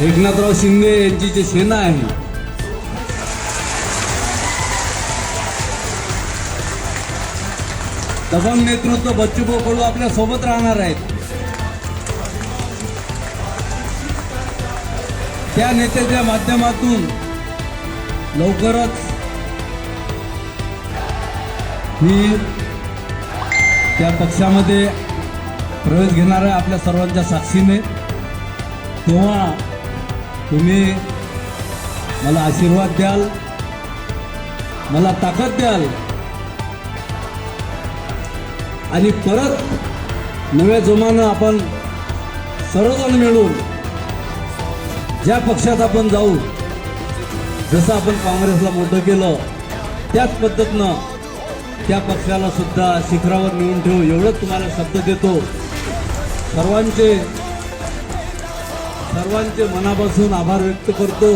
एकनाथराव शिंदे यांची जी सेना आहे, दबंग नेतृत्व बच्चूभाऊ कडू आपल्या सोबत राहणार आहेत. त्या नेत्याच्या माध्यमातून लवकरच मी त्या पक्षामध्ये प्रवेश घेणार आहे आपल्या सर्वांच्या साक्षीने. तेव्हा तुम्ही मला आशीर्वाद द्याल, मला ताकद द्याल आणि परत नव्या जोमानं आपण सर्वजण मिळून ज्या पक्षात आपण जाऊ, जसं आपण काँग्रेसला मोठं केलं त्याच पद्धतीनं त्या पक्षाला सुद्धा शिखरावर नेऊन ठेवू, एवढंच तुम्हाला शब्द देतो. सर्वांचे मनापासून आभार व्यक्त करतो.